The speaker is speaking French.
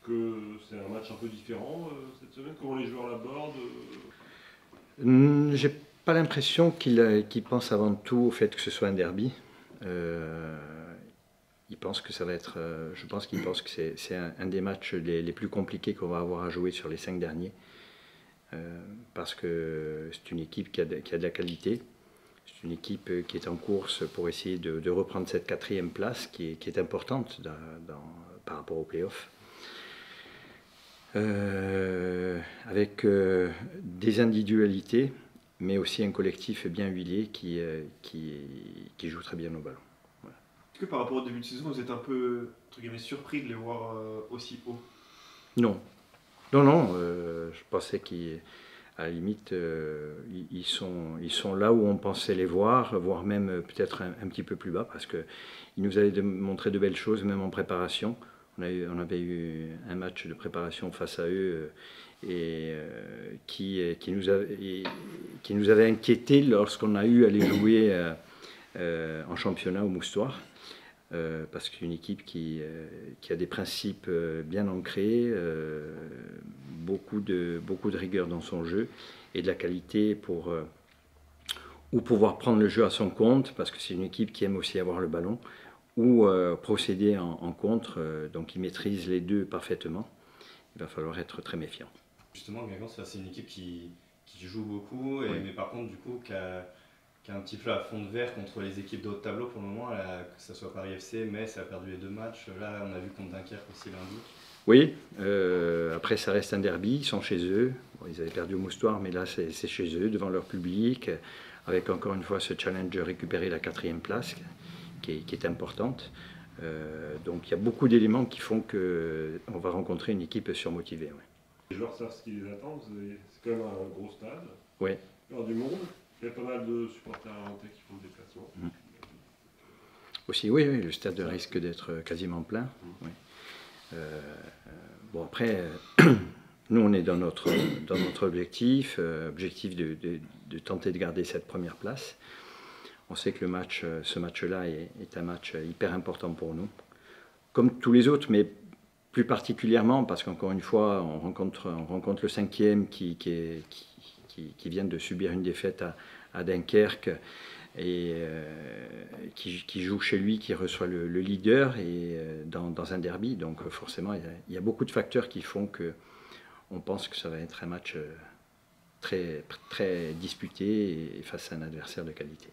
Que c'est un match un peu différent cette semaine? Comment les joueurs l'abordent? J'ai pas l'impression qu'il pense avant tout au fait que ce soit un derby. Il pense que ça va être, je pense qu'il pense que c'est un des matchs les plus compliqués qu'on va avoir à jouer sur les 5 derniers. Parce que c'est une équipe qui a de la qualité. C'est une équipe qui est en course pour essayer de reprendre cette 4e place qui est importante par rapport aux playoffs. Avec des individualités, mais aussi un collectif bien huilé qui joue très bien au ballon. Voilà. Est-ce que par rapport au début de saison, vous êtes un peu entre guillemets, surpris de les voir aussi haut? Non. Non, je pensais qu'à la limite, ils sont là où on pensait les voir, voire même peut-être un petit peu plus bas, parce qu'ils nous avaient montré de belles choses, même en préparation. On avait eu un match de préparation face à eux qui nous avait inquiétés lorsqu'on a eu à les jouer en championnat au Moustoir. Parce que c'est une équipe qui a des principes bien ancrés, beaucoup de rigueur dans son jeu et de la qualité pour pouvoir prendre le jeu à son compte, parce que c'est une équipe qui aime aussi avoir le ballon, ou procéder en contre, donc ils maîtrisent les deux parfaitement. Il va falloir être très méfiant. Justement, Guingamp, c'est une équipe qui joue beaucoup, Oui. mais par contre, du coup, qui a un petit peu à fond de verre contre les équipes de haut de tableau pour le moment, que ce soit Paris FC, Metz a perdu les 2 matchs. Là, on a vu contre Dunkerque aussi lundi. Oui, après ça reste un derby, ils sont chez eux. Bon, ils avaient perdu au Moustoir, mais là c'est chez eux, devant leur public, avec encore une fois ce challenge de récupérer la 4e place qui est importante. Donc il y a beaucoup d'éléments qui font qu'on va rencontrer une équipe surmotivée. Ouais. Les joueurs savent ce qui les attend, c'est quand même un gros stade. Oui. Il y aura du monde, il y a pas mal de supporters alentais qui font le déplacement. Aussi, oui, le stade risque d'être quasiment plein. Oui. Bon après, nous on est dans notre objectif de tenter de garder cette première place. On sait que ce match-là est un match hyper important pour nous, comme tous les autres, mais plus particulièrement parce qu'encore une fois, on rencontre le 5e qui vient de subir une défaite à Dunkerque et qui joue chez lui, qui reçoit le leader et dans un derby. Donc forcément, il y a beaucoup de facteurs qui font qu'on pense que ça va être un match très, très disputé et face à un adversaire de qualité.